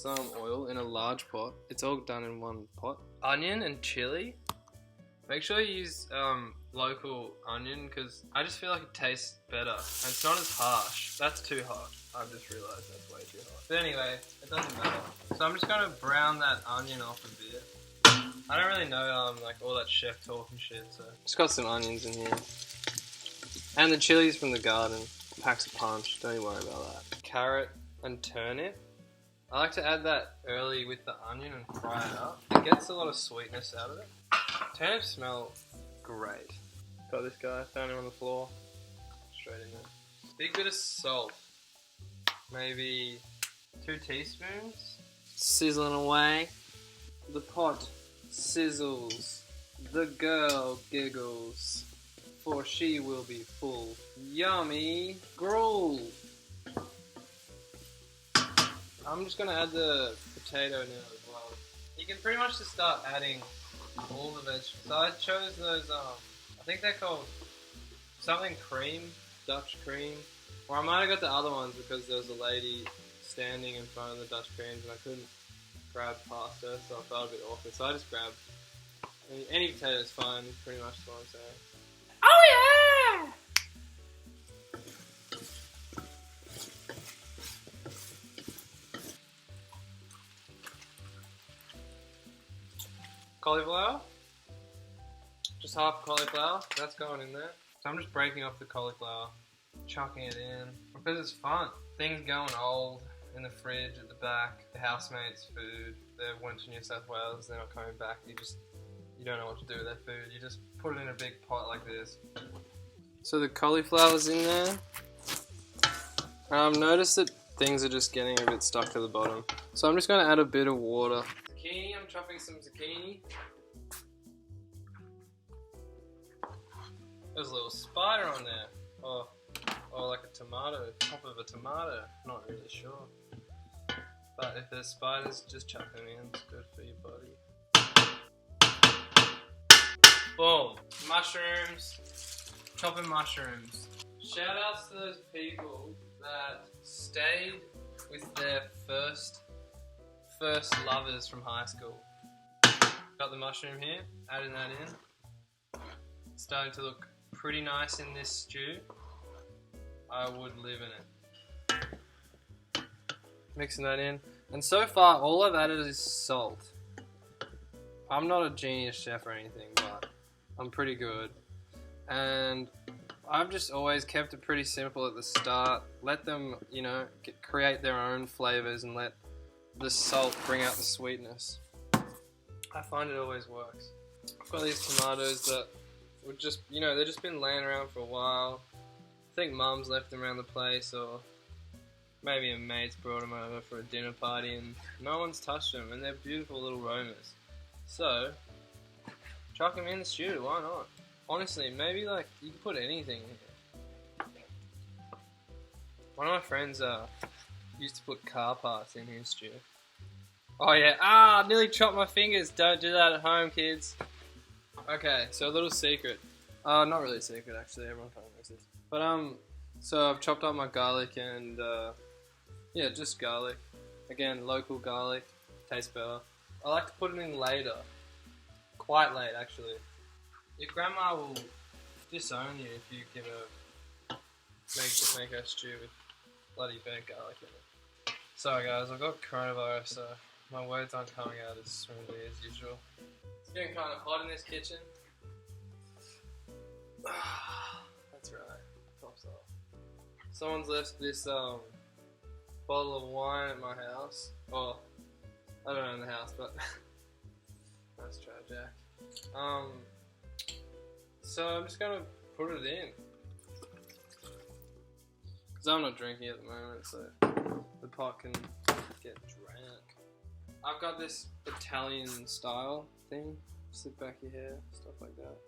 some oil in a large pot. It's all done in one pot. Onion and chili. Make sure you use local onion because I just feel like it tastes better and it's not as harsh. That's too hot. I've just realised that's way too hot. But anyway, it doesn't matter. So I'm just gonna brown that onion off a bit. I don't really know like all that chef talk and shit, so just got some onions in here. And the chilies from the garden. Packs a punch, don't you worry about that. Carrot and turnip. I like to add that early with the onion and fry it up. It gets a lot of sweetness out of it. Turnips smell great. Got this guy, found him on the floor. Straight in there. Big bit of salt. Maybe 2 teaspoons. Sizzling away. The pot sizzles. The girl giggles. For she will be full. Yummy gruel. I'm just gonna add the potato now as well. You can pretty much just start adding all the vegetables. So I chose those, I think they're called something cream, Dutch cream. Or I might have got the other ones because there was a lady standing in front of the Dutch creams and I couldn't grab past her, so I felt a bit awkward. So I just grabbed any potato is fine, pretty much is what I'm saying. Oh yeah! Cauliflower. Just half cauliflower. That's going in there. So I'm just breaking off the cauliflower, chucking it in because it's fun. Things going old in the fridge at the back. The housemates' food. They went to New South Wales. They're not coming back. You don't know what to do with their food. You just put it in a big pot like this. So the cauliflower's in there. Notice that things are just getting a bit stuck to the bottom. So I'm just going to add a bit of water. Zucchini, I'm chopping some zucchini. There's a little spider on there. Or like a tomato, top of a tomato. Not really sure. But if there's spiders, just chuck them in. It's good for your body. Boom. Mushrooms. Chopping mushrooms. Shout outs to those people that stayed with their first lovers from high school. Got the mushroom here, adding that in. It's starting to look pretty nice in this stew. I would live in it. Mixing that in. And so far, all I've added is salt. I'm not a genius chef or anything, but I'm pretty good. And I've just always kept it pretty simple at the start. Let them, create their own flavors and let the salt bring out the sweetness. I find it always works. I've got these tomatoes that would just, they've just been laying around for a while. I think Mum's left them around the place, or maybe a mate's brought them over for a dinner party and no one's touched them, and they're beautiful little aromas. So, chuck them in the stew, why not? Honestly, maybe you can put anything in here. One of my friends used to put car parts in his stew. Oh yeah, nearly chopped my fingers. Don't do that at home, kids. Okay, so a little secret. Not really a secret actually, everyone kind of knows this. But so I've chopped up my garlic and just garlic. Again, local garlic, tastes better. I like to put it in later. Quite late actually. Your grandma will disown you if you give her make her stew with bloody burnt garlic in it. Sorry guys, I've got coronavirus, so my words aren't coming out as smoothly as usual. It's getting kind of hot in this kitchen. That's right, tops off. Someone's left this bottle of wine at my house. Or, I don't own the house, but nice try, Jack. So I'm just gonna put it in. Because I'm not drinking at the moment, so the pot can get drank. I've got this Italian style thing. Slip back your hair, stuff like that.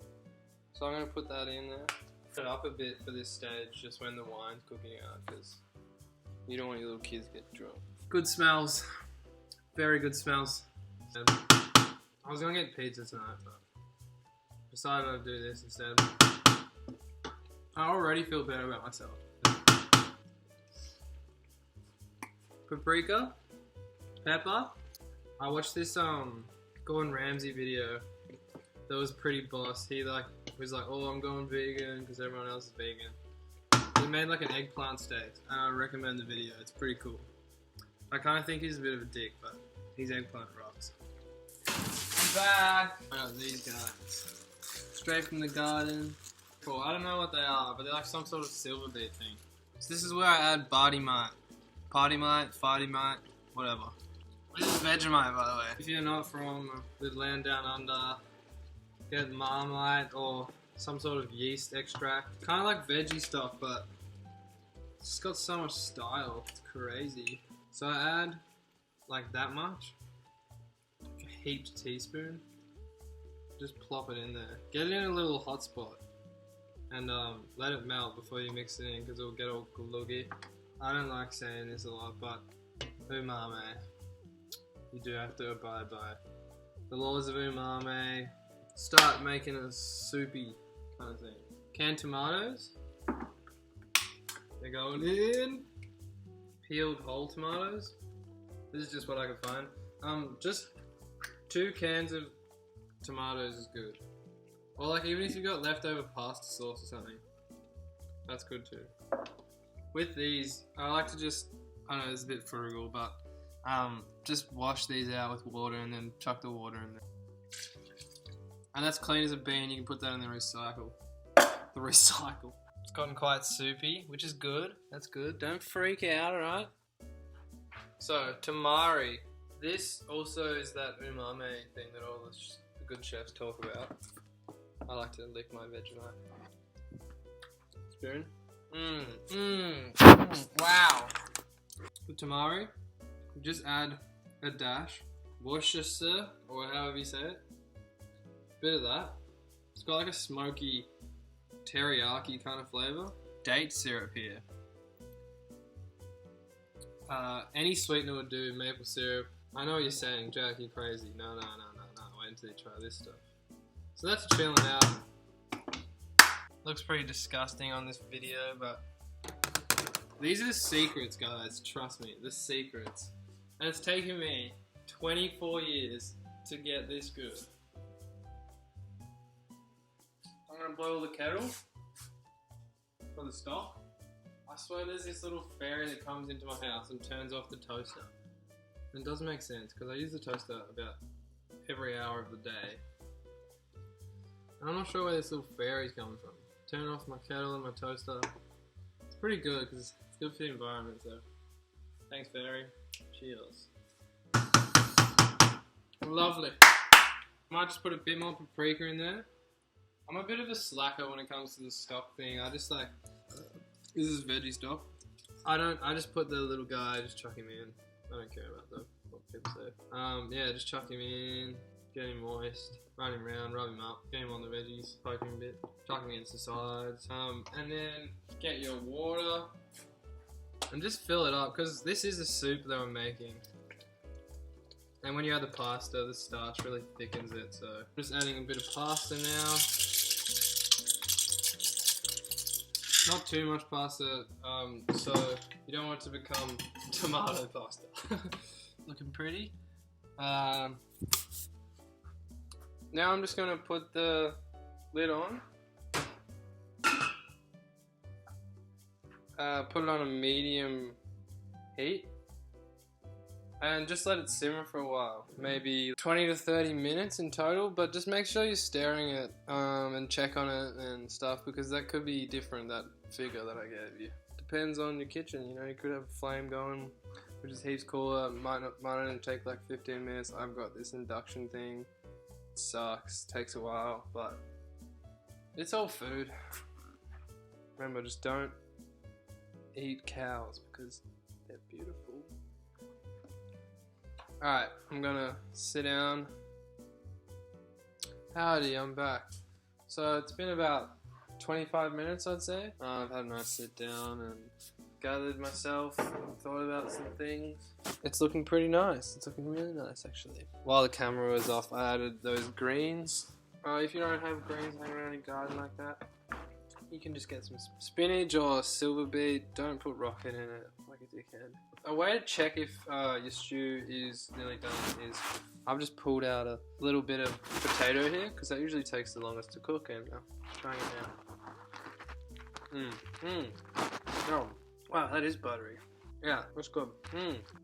So I'm gonna put that in there. Put it up a bit for this stage, just when the wine's cooking out, because you don't want your little kids to get drunk. Good smells. Very good smells. I was gonna get pizza tonight, but decided I'd do this instead. I already feel better about myself. Paprika, pepper. I watched this Gordon Ramsay video that was pretty boss. He was like, oh, I'm going vegan because everyone else is vegan. He made like an eggplant steak, and I recommend the video. It's pretty cool. I kind of think he's a bit of a dick, but his eggplant rocks. I'm back. I got these guys, straight from the garden. Cool. I don't know what they are, but they're like some sort of silver beet thing. So this is where I add Party-Mite, Farty-Mite, whatever. This is Vegemite, by the way. If you're not from the land down under, get Marmite or some sort of yeast extract. Kind of like veggie stuff, but it's got so much style. It's crazy. So I add like that much, like a heaped teaspoon. Just plop it in there. Get it in a little hot spot and let it melt before you mix it in because it'll get all gluggy. I don't like saying this a lot, but umami. You do have to abide by the laws of umami. Start making a soupy kind of thing. Canned tomatoes. They're going in. Peeled whole tomatoes. This is just what I could find. Just 2 cans of tomatoes is good. Or like even if you've got leftover pasta sauce or something, that's good too. With these, I like to just, I know it's a bit frugal, but just wash these out with water and then chuck the water in there. And that's clean as a bean. You can put that in the recycle. It's gotten quite soupy, which is good. That's good. Don't freak out, alright? So, tamari. This also is that umami thing that all the good chefs talk about. I like to lick my Vegemite. Spoon. Wow. The tamari, just add a dash Worcestershire, or however you say it. Bit of that. It's got like a smoky teriyaki kind of flavor. Date syrup here. Any sweetener would do. Maple syrup. I know what you're saying, Jack, you're crazy. No. Wait until you try this stuff. So that's chilling out. Looks pretty disgusting on this video, but these are the secrets, guys. Trust me, the secrets. And it's taken me 24 years to get this good. I'm gonna boil the kettle for the stock. I swear there's this little fairy that comes into my house and turns off the toaster. And it doesn't make sense because I use the toaster about every hour of the day. And I'm not sure where this little fairy's coming from. Turn off my kettle and my toaster. It's pretty good because it's good for the environment, so thanks fairy. Cheers. Lovely. Might just put a bit more paprika in there. I'm a bit of a slacker when it comes to the stock thing. I just like, this is veggie stock. I just put the little guy, just chuck him in. I don't care about what people say. Yeah, just chuck him in, get him moist, run him around, rub him up, get him on the veggies, poke him a bit, chuck him against the sides. And then get your water and just fill it up because this is a soup that I'm making. And when you add the pasta, the starch really thickens it, so I'm just adding a bit of pasta now. Not too much pasta, so you don't want it to become tomato pasta. Looking pretty. Now I'm just gonna put the lid on. Put it on a medium heat. And just let it simmer for a while, maybe 20 to 30 minutes in total, but just make sure you're stirring it and check on it and stuff because that could be different, that figure that I gave you. Depends on your kitchen, you know, you could have a flame going, which is heaps cooler, might only take like 15 minutes. I've got this induction thing, it sucks, takes a while, but it's all food. Remember, just don't eat cows because they're beautiful. Alright, I'm gonna sit down. Howdy, I'm back. So it's been about 25 minutes, I'd say. I've had a nice sit down and gathered myself and thought about some things. It's looking pretty nice. It's looking really nice, actually. While the camera was off, I added those greens. If you don't have greens hanging around your garden like that, you can just get some spinach or silver beet. Don't put rocket in it like a dickhead. A way to check if your stew is nearly done is I've just pulled out a little bit of potato here because that usually takes the longest to cook, and trying it now. Oh, wow, that is buttery. Yeah, that's good.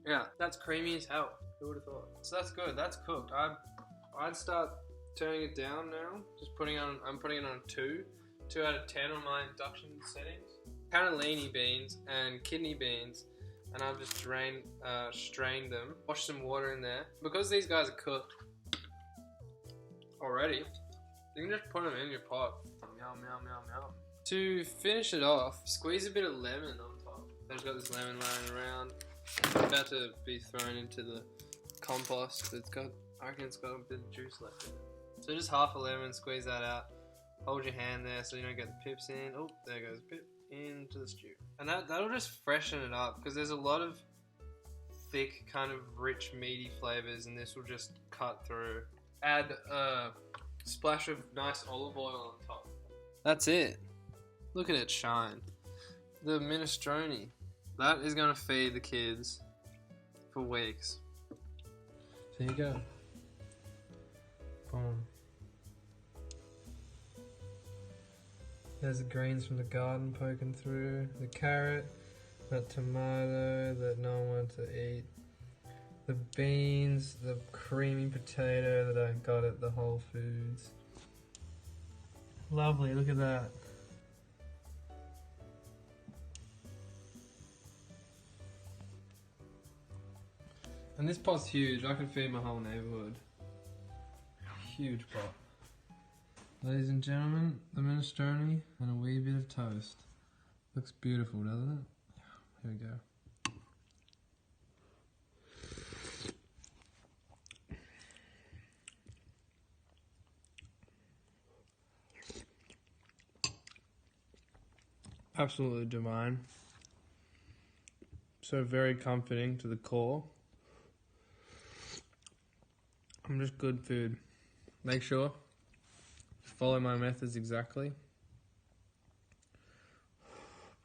Yeah, that's creamy as hell. Who would have thought? So that's good. That's cooked. I'd start turning it down now. Just I'm putting it on 2 out of 10 on my induction settings. Cannellini beans and kidney beans, and I've just strained them. Wash some water in there. Because these guys are cooked already, you can just put them in your pot. Yum, yum, yum, yum. To finish it off, squeeze a bit of lemon on top. I've just got this lemon lying around. It's about to be thrown into the compost. I reckon it's got a bit of juice left in it. So just half a lemon, squeeze that out. Hold your hand there so you don't get the pips in. Oh, there goes a pip into the stew. And that'll just freshen it up because there's a lot of thick, kind of rich, meaty flavors, and this will just cut through. Add a splash of nice olive oil on top. That's it. Look at it shine. The minestrone. That is going to feed the kids for weeks. So here you go. Boom. There's the greens from the garden poking through. The carrot, that tomato that no one wanted to eat. The beans, the creamy potato that I got at the Whole Foods. Lovely, look at that. And this pot's huge. I could feed my whole neighborhood. Huge pot. Ladies and gentlemen, the minestrone and a wee bit of toast. Looks beautiful, doesn't it? Here we go. Absolutely divine. So very comforting to the core. Just good food. Make sure to follow my methods exactly,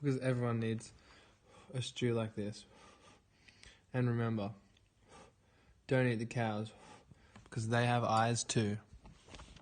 because everyone needs a stew like this. And remember, don't eat the cows because they have eyes too.